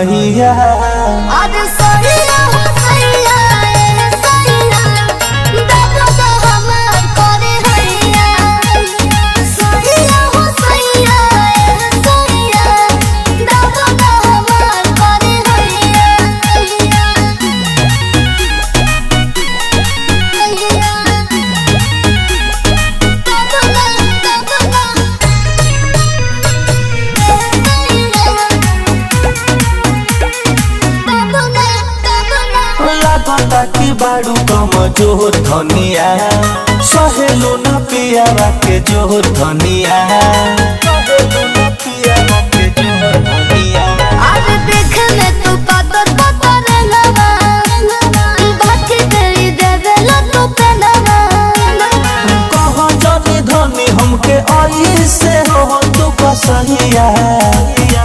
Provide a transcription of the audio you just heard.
नहिया। आज सैया हो सैया ए सैया दादा तो हमार करे हैया। सैया हो सैया ए सैया दादा तो हमार करे हैया। लागता कि बाड़ू कम जोर धनिया, सहेलो न पियावा के जोर धनिया।